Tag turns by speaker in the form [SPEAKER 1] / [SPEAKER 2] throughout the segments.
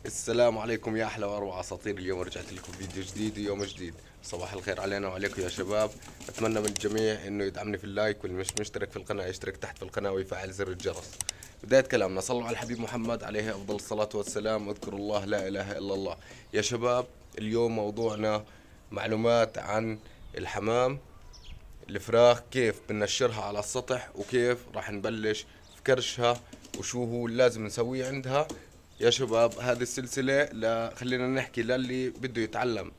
[SPEAKER 1] السلام عليكم يا احلى واروع اساطير. اليوم رجعت لكم فيديو جديد ويوم جديد. صباح الخير علينا وعليكم يا شباب. اتمنى من الجميع انه يدعمني في اللايك، واللي مش مشترك في القناه يشترك تحت في القناه ويفعل زر الجرس. بداية كلامنا صلوا على الحبيب محمد عليه افضل الصلاة والسلام. اذكروا الله لا اله الا الله. يا شباب اليوم موضوعنا معلومات عن الحمام الفراخ، كيف بنشرها على السطح وكيف راح نبلش في كرشها وشو هو اللي لازم نسويه عندها. يا شباب هذه السلسلة خلينا نحكي للي بده يتعلم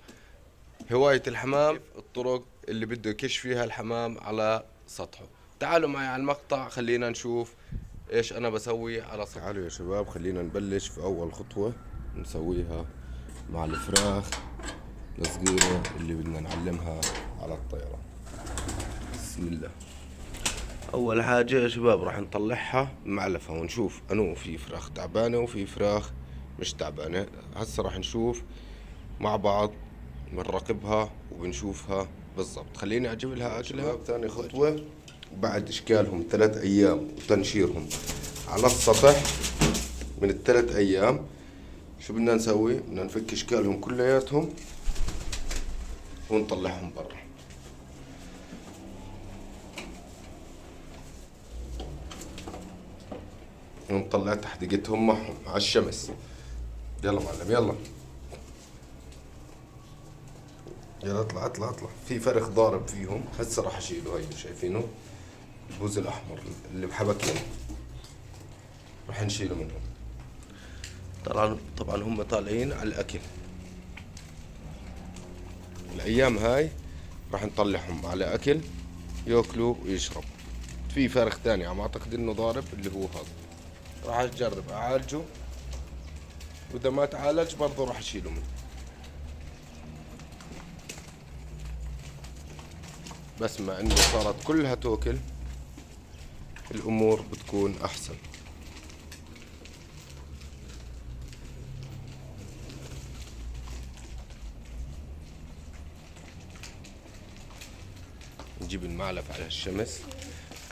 [SPEAKER 1] هواية الحمام، الطرق اللي بده يكش فيها الحمام على سطحه. تعالوا معي على المقطع خلينا نشوف ايش انا بسوي على سطح. تعالوا يا شباب خلينا نبلش في اول خطوة نسويها مع الفراخ الصغيرة اللي بدنا نعلمها على الطيران. بسم الله. اول حاجة يا شباب راح نطلعها معلفة ونشوف انو في فراخ تعبانة وفي فراخ مش تعبانة. هسه راح نشوف مع بعض، بنراقبها وبنشوفها بالضبط. خليني اجيب لها اكلها. ثاني خطوة بعد اشكالهم 3 ايام وتنشيرهم على السطح، من ال3 ايام شو بدنا نسوي؟ بدنا نفك اشكالهم كلياتهم ونطلعهم برا. ونطلع تحديقتهم معهم على الشمس. يلا معلم يلا يلا اطلع اطلع اطلع. في فرخ ضارب فيهم هسه راح اشيله. هاي شايفينه البوز الاحمر اللي بحبكين راح نشيله منهم. طبعا هم طالعين على الاكل. الايام هاي راح نطلعهم على اكل ياكلوا ويشربوا. في فرخ تاني عم اعتقد انه ضارب اللي هو هذا، راح اجرب اعالجه، واذا ما تعالج برضه راح اشيله منه. بس مع انه صارت كلها توكل الامور بتكون احسن. نجيب المعلف على الشمس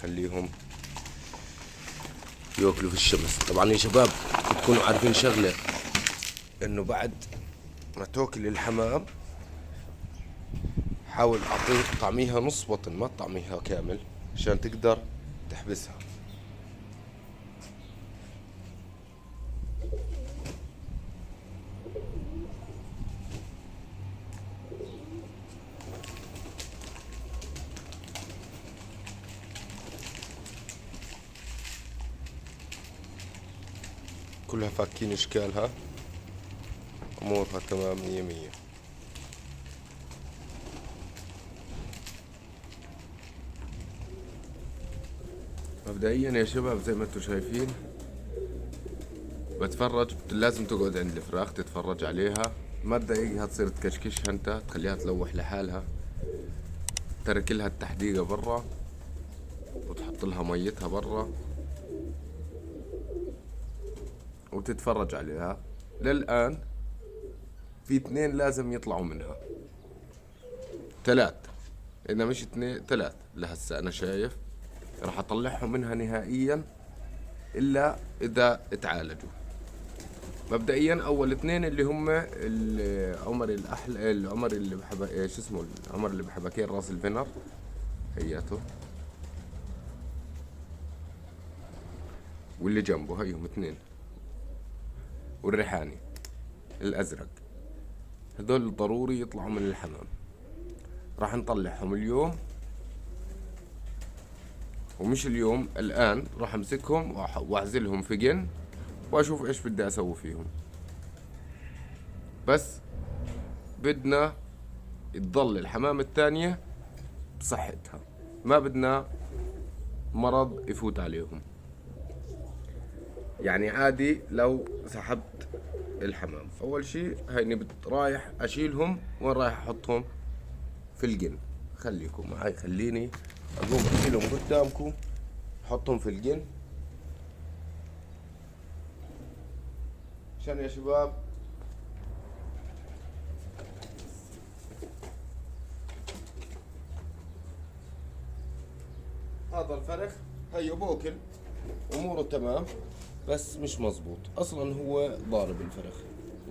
[SPEAKER 1] خليهم ياكلوا في الشمس. طبعا يا شباب تكونوا عارفين شغلة، انه بعد ما تاكل الحمام حاول اعطيه طعميها نص بطن، ما تطعميها كامل عشان تقدر تحبسها. كلها فاكين اشكالها، امورها تمام 100 100. مبدئيا يا شباب زي ما انتم شايفين بتفرج، لازم تقعد عند الفراخ تتفرج عليها، ما تضايقها تصير تكشكشها انت، تخليها تلوح لحالها، ترك لها التحديقة برا وتحط لها ميتها برا وتتفرج عليها. للآن في 2 لازم يطلعوا منها، 3 إذا مش 2 3 لهسه أنا شايف. راح أطلعهم منها نهائيا إلا إذا اتعالجوا. مبدئيا أول 2 اللي هم العمر الأحلى، العمر اللي بحب شو اسمه، العمر اللي بحبكين راس الفنر هياته، واللي جنبه هيهم 2، والريحاني الأزرق. هذول ضروري يطلعوا من الحمام. راح نطلعهم اليوم، ومش اليوم، الآن راح أمسكهم وأعزلهم في جن وأشوف إيش بدي أسوي فيهم. بس بدنا تضل الحمام الثانية بصحتها، ما بدنا مرض يفوت عليهم. يعني عادي لو سحبت الحمام، فأول شي هيني رايح أشيلهم. وين رايح أحطهم؟ في الجن. خليكم معي، خليني أقوم أشيلهم قدامكم، أحطهم في الجن عشان يا شباب هذا الفرخ هيو بوكل اموره تمام، بس مش مزبوط اصلا، هو ضارب الفرخ.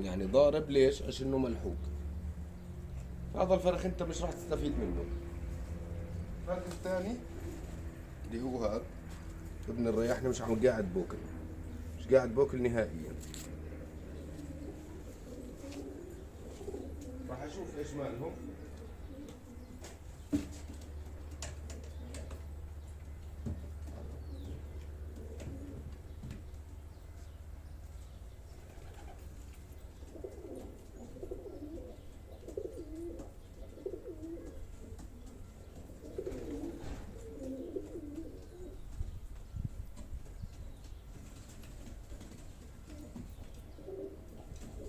[SPEAKER 1] يعني ضارب ليش؟ عشانه ملحوق. هذا الفرخ انت مش راح تستفيد منه. الفرخ الثاني اللي هو هذا ابن الرياحني مش عم قاعد بوكل، مش قاعد بوكل نهائيا. راح اشوف ايش مالهم.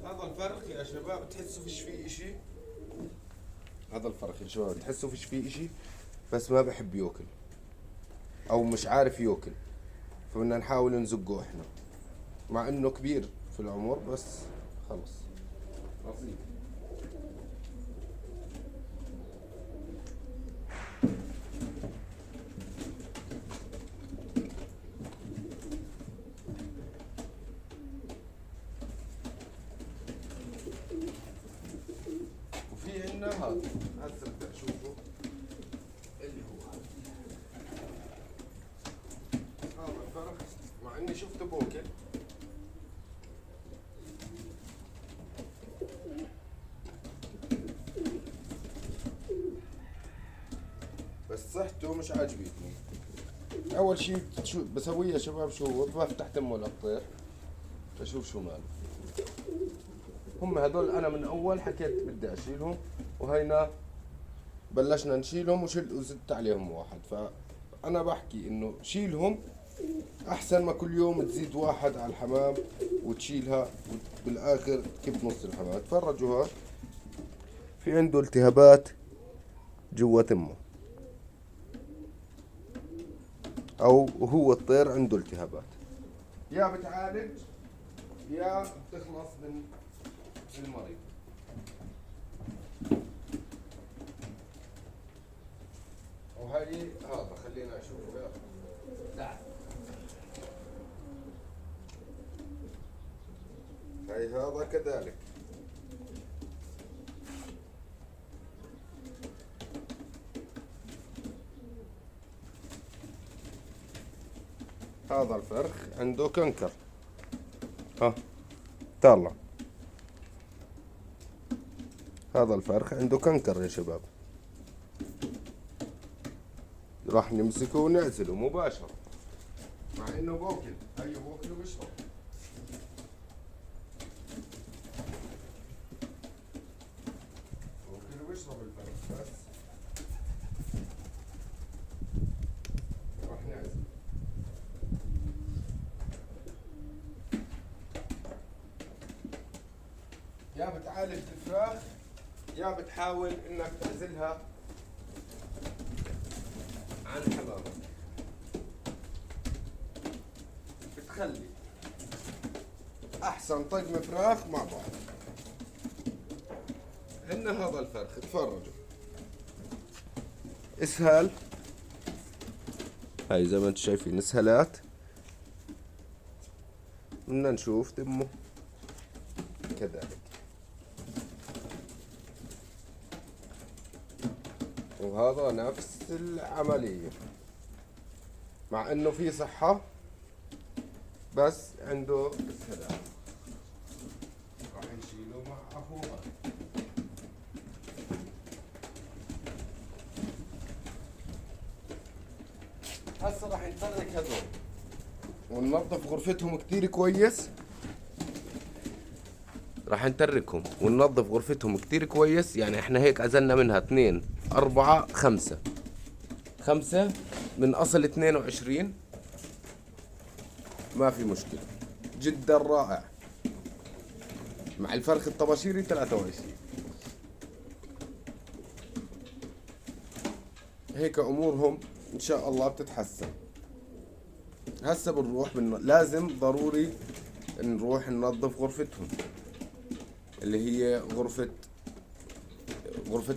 [SPEAKER 1] هذا الفرخ يا شباب تحسوا فيش فيه اشي. هذا الفرخ يا شباب تحسوا فيش فيه اشي، بس ما بحب ياكل او مش عارف ياكل، فبدنا نحاول نزقه احنا، مع انه كبير في العمر بس خلص نصيب. وفي عندنا هذا هسه بدك تشوفه اللي هو هذا الفرخ، مع اني شفته بوكل بس صحته مش عاجبتني. اول شيء شو بسويه يا شباب؟ شو بفتح تمه للطير اشوف شو ماله. هم هذول انا من اول حكيت بدي اشيلهم، وهينا بلشنا نشيلهم وزدت عليهم واحد. فانا بحكي انه شيلهم احسن ما كل يوم تزيد واحد على الحمام وتشيلها بالاخر كيف نص الحمام. تفرجوا ها، في عنده التهابات جوا تمه، او هو الطير عنده التهابات، يا بتعالج يا بتخلص من المريض. وهي هذا خلينا نشوفه يا تعال. هي هذا كذلك. هذا الفرخ عنده كنكر، ها طلع. هذا الفرخ عنده كنكر يا شباب، راح نمسكه ونعزله مباشرة، مع انه بوكل. ايوه بوكل وبيشرب. بوكل وبيشرب الفرخ، بس راح نعزله. يا بتعالج الفراخ يا بتحاول انك تعزلها عن حمامك، بتخلي احسن طقم فراخ مع بعض. عندنا هذا الفرخ، تفرجوا اسهال، هاي زي ما انتم شايفين اسهالات. بدنا نشوف تمه كذلك، وهذا نفس العملية، مع انه في صحة بس عنده اسهالات. راح نشيله مع اخوها. هسه راح نترك هذول وننظف غرفتهم كتير كويس. راح نتركهم وننظف غرفتهم كتير كويس. يعني احنا هيك عزلنا منها 2 4 5 5 من اصل 22. ما في مشكلة، جدا رائع. مع الفرخ الطباشيري 23. هيك امورهم ان شاء الله بتتحسن. هسه بنروح لازم ضروري نروح ننظف غرفتهم، اللي هي غرفة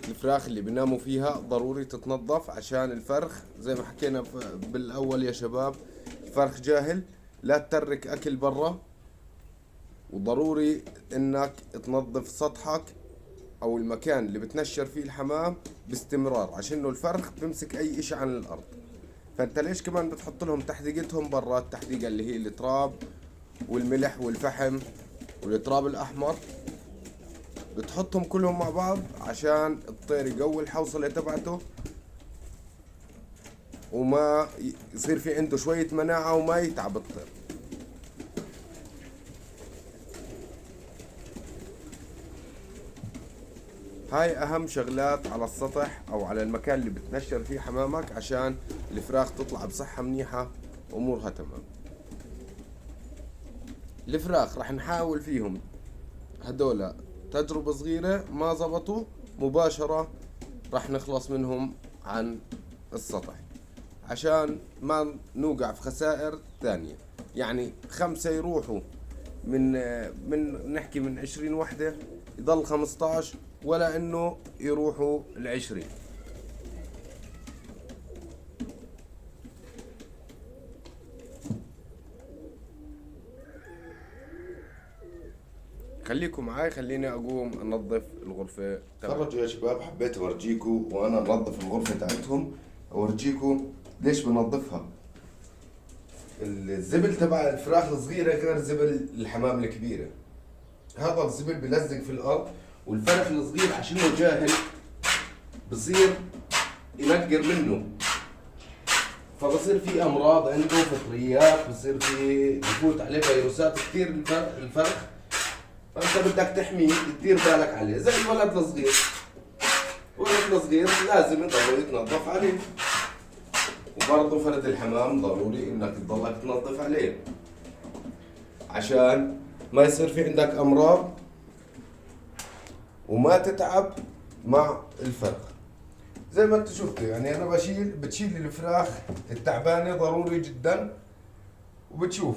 [SPEAKER 1] الفراخ اللي بيناموا فيها، ضروري تتنظف. عشان الفرخ زي ما حكينا بالاول يا شباب، الفرخ جاهل، لا تترك اكل برا وضروري انك تنظف سطحك او المكان اللي بتنشر فيه الحمام باستمرار، عشان انه الفرخ بيمسك اي اشي عن الارض. فانت ليش كمان بتحط لهم تحديقتهم برا، التحديقة اللي هي التراب والملح والفحم والتراب الاحمر، بتحطهم كلهم مع بعض عشان الطير يقوي الحوصلة تبعته، وما يصير في عنده شوية مناعة وما يتعب الطير. هاي اهم شغلات على السطح او على المكان اللي بتنشر فيه حمامك، عشان الفراخ تطلع بصحة منيحة امورها تمام. الفراخ راح نحاول فيهم هدول تجربة صغيرة، ما زبطوا مباشرة راح نخلص منهم عن السطح، عشان ما نوقع في خسائر ثانية. يعني 5 يروحوا من نحكي من 20 وحدة يضل 15، ولا انه يروحوا 20. خليكم معاي، خليني اقوم انظف الغرفة. تفرجوا يا شباب، حبيت اورجيكم وانا انظف الغرفة تاعتهم، اورجيكم ليش بنظفها. الزبل تبع الفراخ الصغيرة غير زبل الحمام الكبيرة. هذا الزبل بلزق في الارض، والفرخ الصغير عشانه جاهل بصير ينقر منه، فبصير في امراض عنده، فطريات، بصير في بفوت عليه فيروسات كثير الفرخ. فانت بدك تحميه، تدير بالك عليه زي الولد الصغير. الولد الصغير لازم يضل يتنظف عليه، وبرضه فرد الحمام ضروري انك تضلك تنظف عليه عشان ما يصير في عندك امراض وما تتعب مع الفرخ. زي ما انت شفتوا، يعني انا بتشيل الفراخ التعبانه ضروري جدا، وبتشوف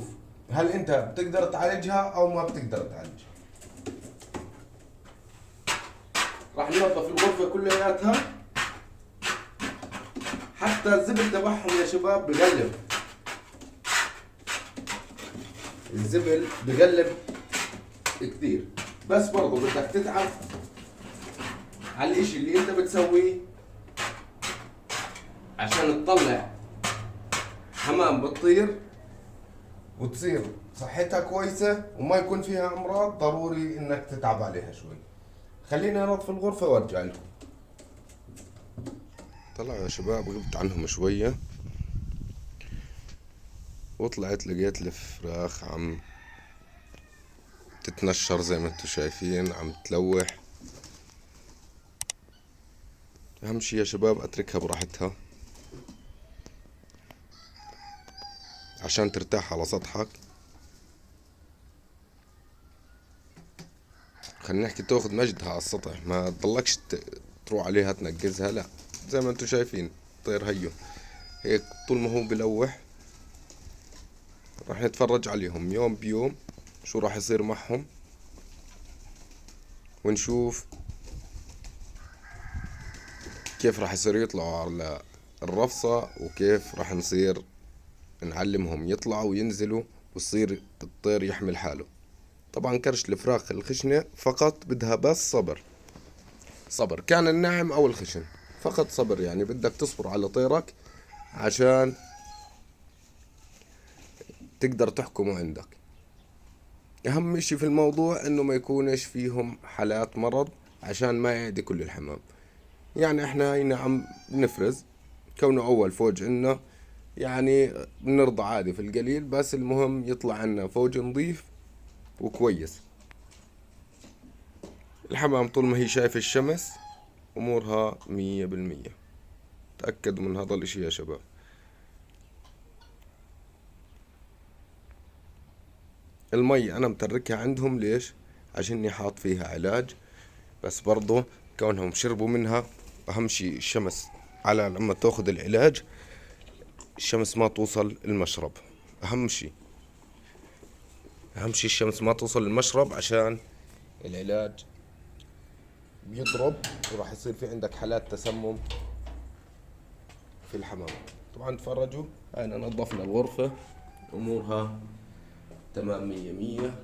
[SPEAKER 1] هل انت بتقدر تعالجها او ما بتقدر تعالجها. راح ننظف الغرفه كلياتها، حتى الزبل تبعهم يا شباب بقلب، الزبل بقلب كثير، بس برضو بدك تتعب على الاشي اللي انت بتسويه عشان تطلع حمام بتطير وتصير صحتها كويسة وما يكون فيها امراض. ضروري انك تتعب عليها شوي. خليني انظف الغرفة وارجع لكم. طلعوا يا شباب، غبت عنهم شوية وطلعت لقيت الفراخ عم تتنشر زي ما انتم شايفين، عم تلوح. اهم شي يا شباب اتركها براحتها عشان ترتاح على سطحك. خلينا نحكي تاخذ مجدها على السطح، ما تضلكش تروح عليها تنقزها، لا، زي ما انتم شايفين طير هيو هيك طول ما هو بلوح. راح نتفرج عليهم يوم بيوم شو راح يصير معهم، ونشوف كيف راح يصير يطلعوا على الرفصة، وكيف راح نصير نعلمهم يطلعوا وينزلوا ويصير الطير يحمل حاله. طبعا كرش الفراخ الخشنة فقط بدها بس صبر، صبر كان الناعم او الخشن، فقط صبر. يعني بدك تصبر على طيرك عشان تقدر تحكمه عندك. اهم اشي في الموضوع انه ما يكونش فيهم حالات مرض عشان ما يعدي كل الحمام. يعني احنا اي نعم بنفرز كونه اول فوج عنا، يعني بنرضى عادي في القليل، بس المهم يطلع عنا فوج نظيف وكويس. الحمام طول ما هي شايفة الشمس امورها 100%. تأكدوا من هذا الاشي يا شباب. المي انا متركها عندهم ليش؟ عشاني حاط فيها علاج، بس برضو كونهم شربوا منها. اهم شي الشمس، على لما تاخذ العلاج الشمس ما توصل المشرب. اهم شي اهم شي الشمس ما توصل المشرب، عشان العلاج بيضرب وراح يصير في عندك حالات تسمم في الحمام. طبعا تفرجوا، هاي نظفنا الغرفة امورها تمام 100 100.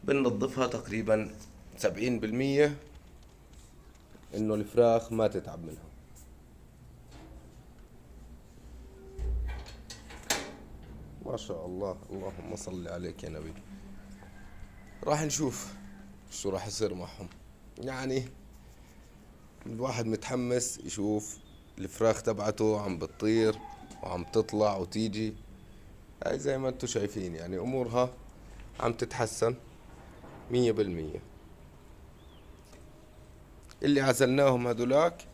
[SPEAKER 1] بننظفها تقريبا 70% انه الفراخ ما تتعب منها. ما شاء الله، اللهم صل عليك يا نبي. راح نشوف شو راح يصير معهم. يعني الواحد متحمس يشوف الفراخ تبعته عم بتطير وعم تطلع وتيجي. هاي زي ما انتو شايفين يعني امورها عم تتحسن 100%. اللي عزلناهم هدولاك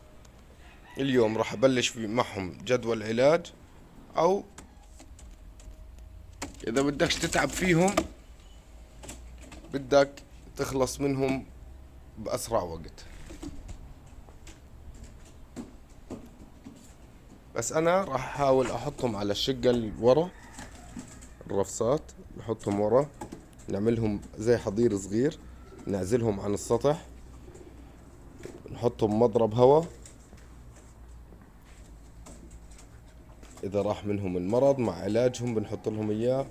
[SPEAKER 1] اليوم راح ابلش معهم جدول علاج، او اذا بدكش تتعب فيهم بدك تخلص منهم باسرع وقت. بس انا راح احاول احطهم على الشقة اللي ورا، الرفصات نحطهم ورا، نعملهم زي حضير صغير، نعزلهم عن السطح، نحطهم مضرب هواء. اذا راح منهم المرض مع علاجهم بنحط لهم اياه،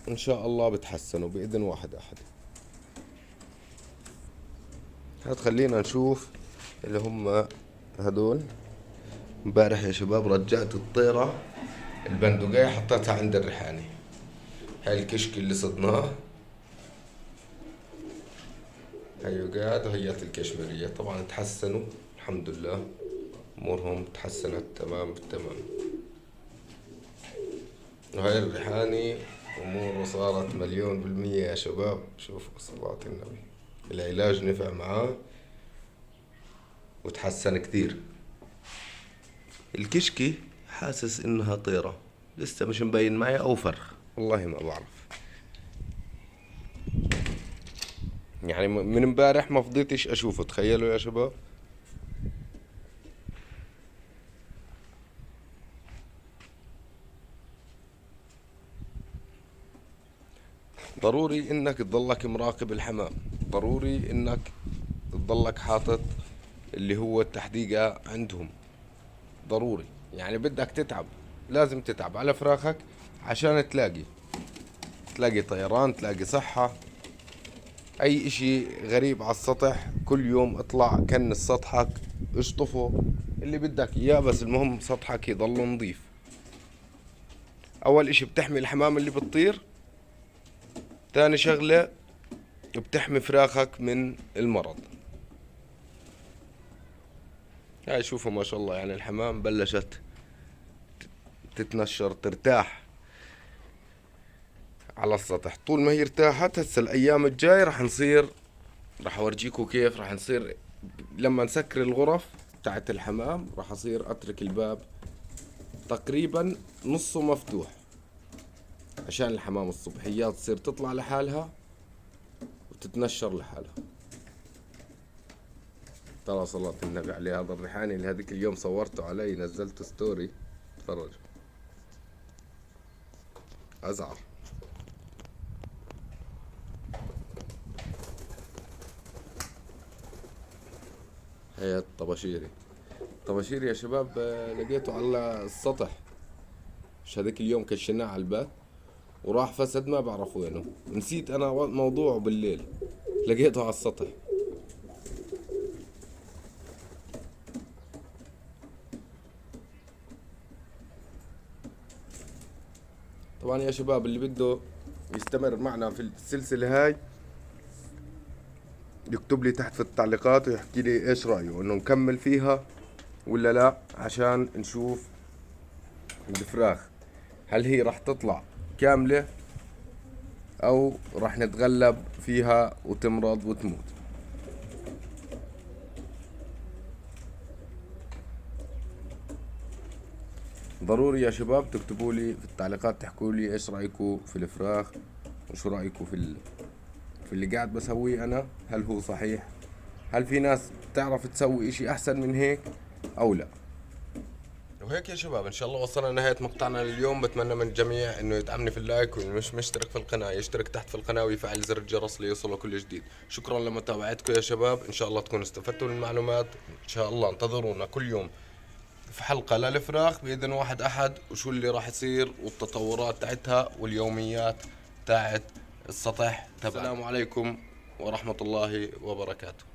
[SPEAKER 1] ان شاء الله بتحسنوا باذن واحد احد. هاد خلينا نشوف اللي هم هدول. امبارح يا شباب رجعت الطيرة البندقية حطيتها عند الريحاني. هاي الكشك اللي صدناه هيو قاعد، وهيات الكشميرية طبعا تحسنوا الحمد لله، امورهم تحسنت تمام بالتمام. وهاي الريحاني اموره صارت 1,000,000% يا شباب. شوفوا صلاة النبي، العلاج نفع معاه وتحسن كثير. الكشكي حاسس انها طيرة، لسه مش مبين معي او فرخ، والله ما بعرف. يعني من امبارح ما فضيتش اشوفه، تخيلوا يا شباب. ضروري انك تضلك مراقب الحمام، ضروري انك تضلك حاطط اللي هو التحديقة عندهم، ضروري. يعني بدك تتعب، لازم تتعب على فراخك عشان تلاقي طيران، تلاقي صحة. اي اشي غريب على السطح كل يوم اطلع كنس سطحك، اشطفه اللي بدك اياه، بس المهم سطحك يضل نظيف. اول اشي بتحمي الحمام اللي بتطير، ثاني شغلة بتحمي فراخك من المرض. هاي شوفوا ما شاء الله، يعني الحمام بلشت تتنشر ترتاح على السطح. طول ما هي ارتاحت هسه الايام الجاي راح اورجيكم كيف راح نصير. لما نسكر الغرف بتاعت الحمام راح اصير اترك الباب تقريبا نصه مفتوح، عشان الحمام الصبحيات تصير تطلع لحالها وتتنشر لحالها. ترى صلاة النبي عليه، هذا الريحاني اللي هذيك اليوم صورته علي نزلته ستوري، تفرج ازعر. هي الطباشيري، طباشيري يا شباب، لقيته على السطح، مش هذيك اليوم كشناه على الباب وراح فسد ما بعرف وينه، نسيت انا موضوعه بالليل، لقيته على السطح. طبعا يا شباب اللي بده يستمر معنا في السلسلة هاي يكتب لي تحت في التعليقات ويحكي لي ايش رأيه، انه نكمل فيها ولا لا، عشان نشوف الفراخ هل هي راح تطلع كاملة او راح نتغلب فيها وتمرض وتموت. ضروري يا شباب تكتبوا لي في التعليقات، تحكوا لي ايش رايكم في الفراخ وشو رايكم في اللي قاعد بسويه انا، هل هو صحيح، هل في ناس بتعرف تسوي اشي احسن من هيك او لا. وهيك يا شباب ان شاء الله وصلنا لنهاية مقطعنا لليوم. بتمنى من الجميع انه يدعمني في اللايك، واللي مش مشترك في القناة يشترك تحت في القناة ويفعل زر الجرس ليوصله كل جديد. شكرا لمتابعتكم يا شباب، ان شاء الله تكونوا استفدتوا من المعلومات. ان شاء الله انتظرونا كل يوم في حلقة للفراخ بإذن واحد أحد، وشو اللي راح يصير والتطورات تاعتها واليوميات تاعت السطح تبع. السلام عليكم ورحمة الله وبركاته.